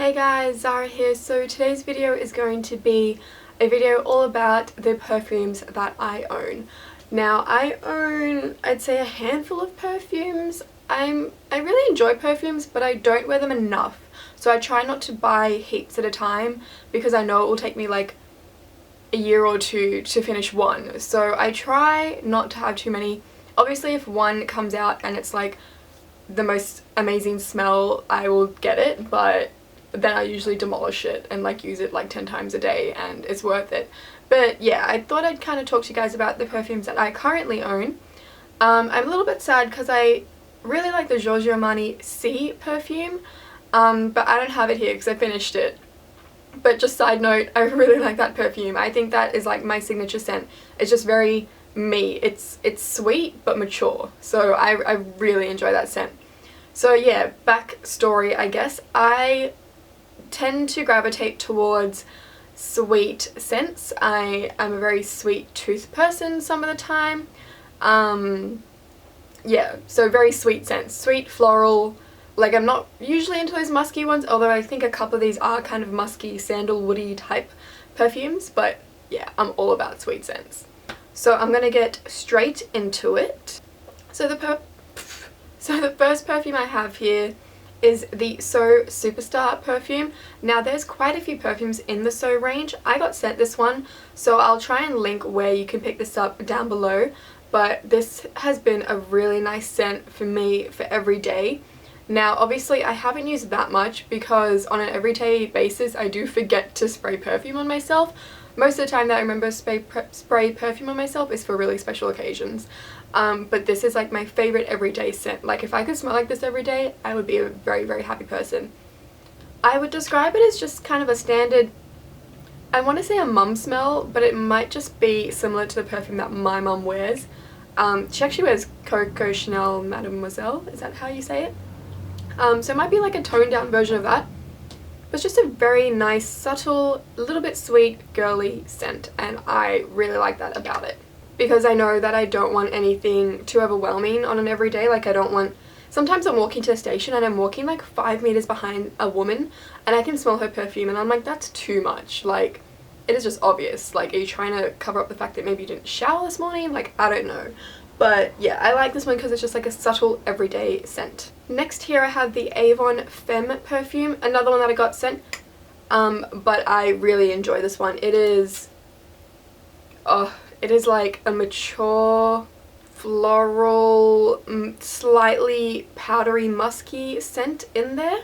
Hey guys, Zara here. So today's video is going to be a video all about the perfumes that I own. Now I own, I'd say, a handful of perfumes. I really enjoy perfumes, but I don't wear them enough. So I try not to buy heaps at a time because I know it will take me like a year or two to finish one. So I try not to have too many. Obviously if one comes out and it's like the most amazing smell, I will get it, but then I usually demolish it and like use it like 10 times a day, and it's worth it. But yeah, I thought I'd kind of talk to you guys about the perfumes that I currently own. I'm a little bit sad because I really like the Giorgio Armani Si perfume, but I don't have it here because I finished it. But just side note, I really like that perfume. I think that is like my signature scent. It's just very me. It's sweet but mature, so I really enjoy that scent. So yeah, backstory, I guess. I tend to gravitate towards sweet scents. I am a very sweet tooth person some of the time. Yeah, so very sweet scents. Sweet, floral. Like, I'm not usually into those musky ones, although I think a couple of these are kind of musky, sandalwoody type perfumes, but yeah, I'm all about sweet scents. So I'm gonna get straight into it. So the first perfume I have here is the So Superstar perfume. Now there's quite a few perfumes in the So range. I got sent this one, so I'll try and link where you can pick this up down below, but this has been a really nice scent for me for every day. Now obviously I haven't used that much because on an everyday basis I do forget to spray perfume on myself. Most of the time that I remember spray perfume on myself is for really special occasions. But this is like my favorite everyday scent. Like, if I could smell like this every day, I would be a very, very happy person. I would describe it as just kind of a standard, I want to say a mum smell, but it might just be similar to the perfume that my mum wears. She actually wears Coco Chanel Mademoiselle, is that how you say it? So it might be like a toned down version of that. But it's just a very nice, subtle, a little bit sweet, girly scent, and I really like that about it. Because I know that I don't want anything too overwhelming on an everyday. Like, I don't want, sometimes I'm walking to the station and I'm walking like 5 meters behind a woman and I can smell her perfume and I'm like, that's too much. Like, it is just obvious. Like, are you trying to cover up the fact that maybe you didn't shower this morning? Like, I don't know. But yeah, I like this one because it's just like a subtle everyday scent. Next here I have the Avon Femme perfume, another one that I got sent, but I really enjoy this one. It is like a mature, floral, slightly powdery, musky scent in there.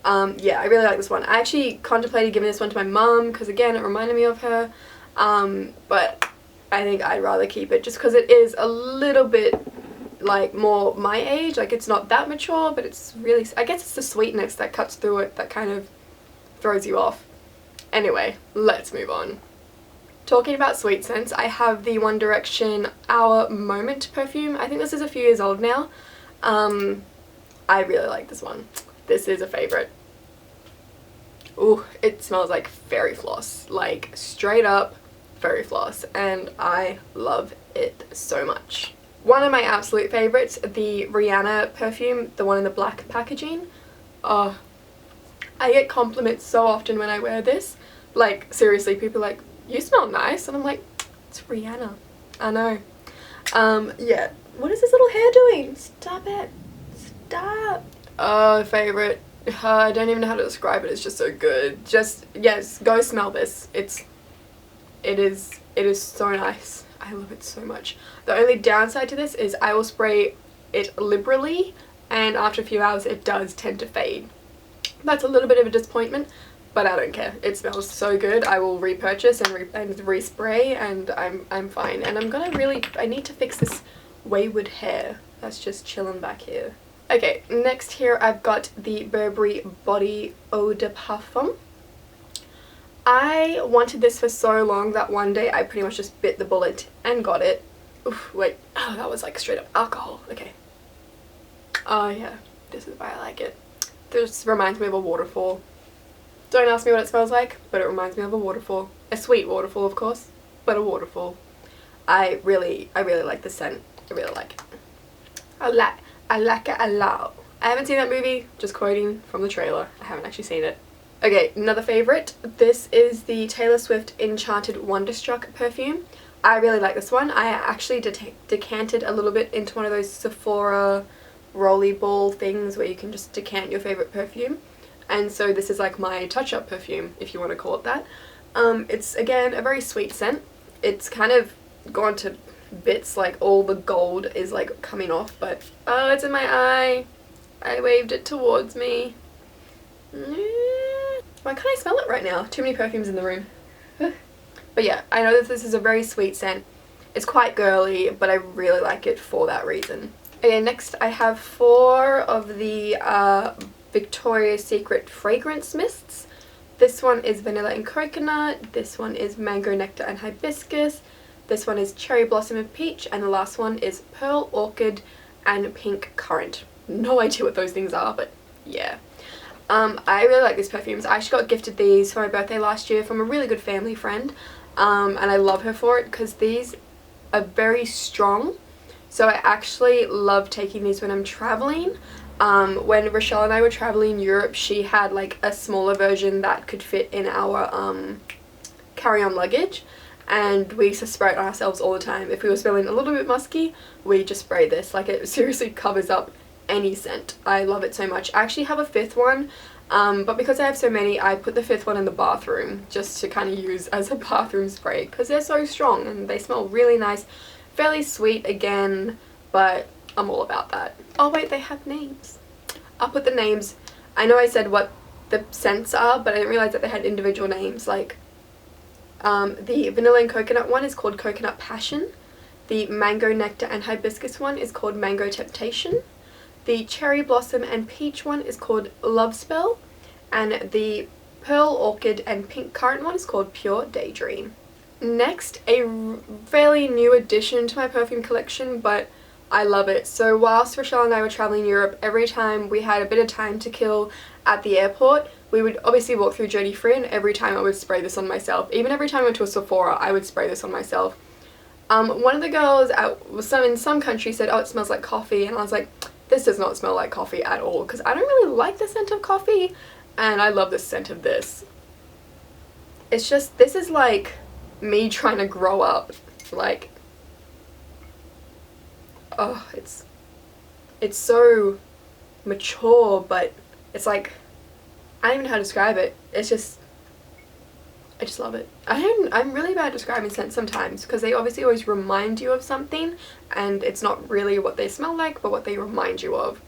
Yeah, I really like this one. I actually contemplated giving this one to my mum because, again, it reminded me of her, but I think I'd rather keep it just because it is a little bit like more my age. Like, it's not that mature, but it's really, I guess it's the sweetness that cuts through it that kind of throws you off. Anyway, let's move on. Talking about sweet scents, I have the One Direction Our Moment perfume. I think this is a few years old now. I really like this one. This is a favorite. Ooh, it smells like fairy floss, like straight up fairy floss, and I love it so much. One of my absolute favorites, the Rihanna perfume, the one in the black packaging. I get compliments so often when I wear this. Like, seriously, people are like, you smell nice, and I'm like, it's Rihanna. I know. Yeah. What is this little hair doing? Stop it. Stop. Oh, favorite. I don't even know how to describe it. It's just so good. Just, yes, go smell this. It is so nice. I love it so much. The only downside to this is I will spray it liberally, and after a few hours it does tend to fade. That's a little bit of a disappointment, but I don't care. It smells so good. I will repurchase and respray, and I'm fine. And I need to fix this wayward hair that's just chilling back here. Okay, next here I've got the Burberry Body Eau de Parfum. I wanted this for so long that one day I pretty much just bit the bullet and got it. Oof, wait, oh, that was like straight up alcohol. Okay. Oh yeah, this is why I like it. This reminds me of a waterfall. Don't ask me what it smells like, but it reminds me of a waterfall. A sweet waterfall, of course, but a waterfall. I really like the scent. I really like it. I like it a lot. I haven't seen that movie, just quoting from the trailer. I haven't actually seen it. Okay, another favourite. This is the Taylor Swift Enchanted Wonderstruck perfume. I really like this one. I actually decanted a little bit into one of those Sephora rolly ball things where you can just decant your favourite perfume. And so this is like my touch-up perfume, if you want to call it that. It's, again, a very sweet scent. It's kind of gone to bits, like all the gold is like coming off, but oh, it's in my eye. I waved it towards me. Why can't I smell it right now? Too many perfumes in the room. But yeah, I know that this is a very sweet scent. It's quite girly, but I really like it for that reason. Okay, next I have 4 of the Victoria's Secret fragrance mists. This one is vanilla and coconut. This one is mango nectar and hibiscus. This one is cherry blossom and peach. And the last one is pearl orchid and pink currant. No idea what those things are, but yeah. I really like these perfumes. I actually got gifted these for my birthday last year from a really good family friend, and I love her for it because these are very strong. So I actually love taking these when I'm traveling. When Rochelle and I were traveling in Europe, she had like a smaller version that could fit in our carry-on luggage, and we used to spray it on ourselves all the time. If we were smelling a little bit musky, we just spray this. Like, it seriously covers up any scent. I love it so much. I actually have a 5th one, but because I have so many, I put the 5th one in the bathroom just to kind of use as a bathroom spray because they're so strong and they smell really nice. Fairly sweet again, but I'm all about that. Oh wait, they have names. I'll put the names. I know I said what the scents are, but I didn't realize that they had individual names. Like the vanilla and coconut one is called Coconut Passion. The mango nectar and hibiscus one is called Mango Temptation. The cherry blossom and peach one is called Love Spell, and the pearl orchid and pink currant one is called Pure Daydream. Next, a fairly new addition to my perfume collection, but I love it. So whilst Rochelle and I were traveling in Europe, every time we had a bit of time to kill at the airport, we would obviously walk through duty free, and every time I would spray this on myself. Even every time I went to a Sephora, I would spray this on myself. One of the girls in some country said, oh, it smells like coffee, and I was like, this does not smell like coffee at all, because I don't really like the scent of coffee, and I love the scent of this. It's just, this is like me trying to grow up. Like, oh, it's so mature, but it's like, I don't even know how to describe it. It's just, I just love it. I'm really bad at describing scents sometimes because they obviously always remind you of something, and it's not really what they smell like but what they remind you of.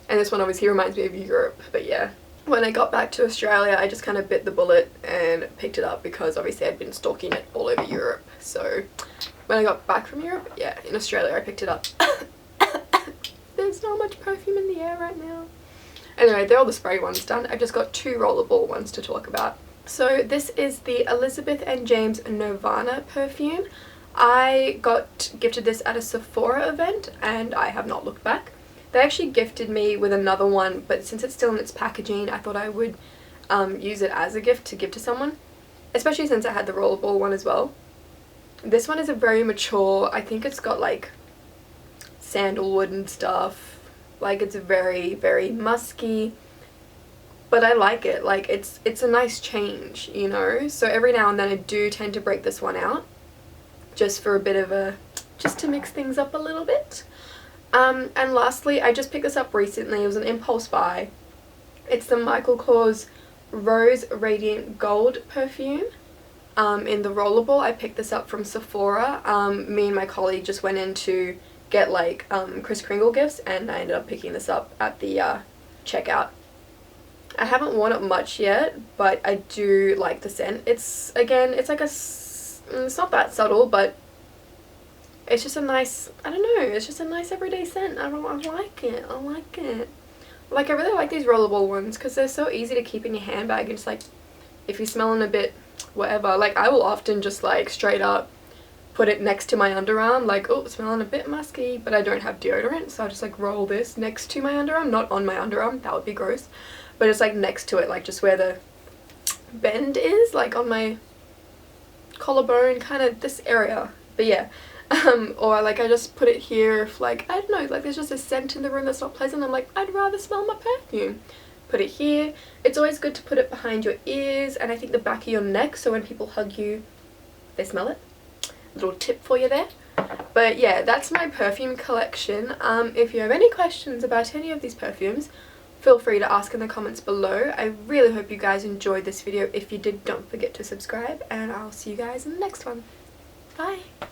And this one obviously reminds me of Europe, but yeah. When I got back to Australia, I just kind of bit the bullet and picked it up because obviously I'd been stalking it all over Europe. So when I got back from Europe, yeah, in Australia I picked it up. There's not much perfume in the air right now. Anyway, they're all the spray ones done. I've just got 2 rollerball ones to talk about. So this is the Elizabeth and James Nirvana perfume. I got gifted this at a Sephora event and I have not looked back. They actually gifted me with another one, but since it's still in its packaging, I thought I would use it as a gift to give to someone, especially since I had the rollerball one as well. This one is a very mature, I think it's got like sandalwood and stuff. Like, it's very, very musky. But I like it. Like, it's a nice change, you know. So every now and then I do tend to break this one out, just for a bit of a, just to mix things up a little bit. And lastly, I just picked this up recently. It was an impulse buy. It's the Michael Kors Rose Radiant Gold perfume. In the rollerball, I picked this up from Sephora. Me and my colleague just went in to get like Kris Kringle gifts, and I ended up picking this up at the checkout. I haven't worn it much yet, but I do like the scent. It's, again, it's like it's not that subtle, but it's just a nice, I don't know, it's just a nice everyday scent. I like it. I like it. Like, I really like these rollerball ones because they're so easy to keep in your handbag. It's like, if you're smelling a bit whatever, like, I will often just like straight up put it next to my underarm, like, oh, smelling a bit musky, but I don't have deodorant, so I'll just like roll this next to my underarm, not on my underarm, that would be gross, but it's like next to it, like just where the bend is, like on my collarbone, kind of this area. But yeah, or like I just put it here if like, I don't know, like there's just a scent in the room that's not pleasant, I'm like, I'd rather smell my perfume. put it here. It's always good to put it behind your ears and I think the back of your neck, so when people hug you, they smell it. Little tip for you there. But yeah, that's my perfume collection. If you have any questions about any of these perfumes, feel free to ask in the comments below. I really hope you guys enjoyed this video. If you did, don't forget to subscribe, and I'll see you guys in the next one. Bye!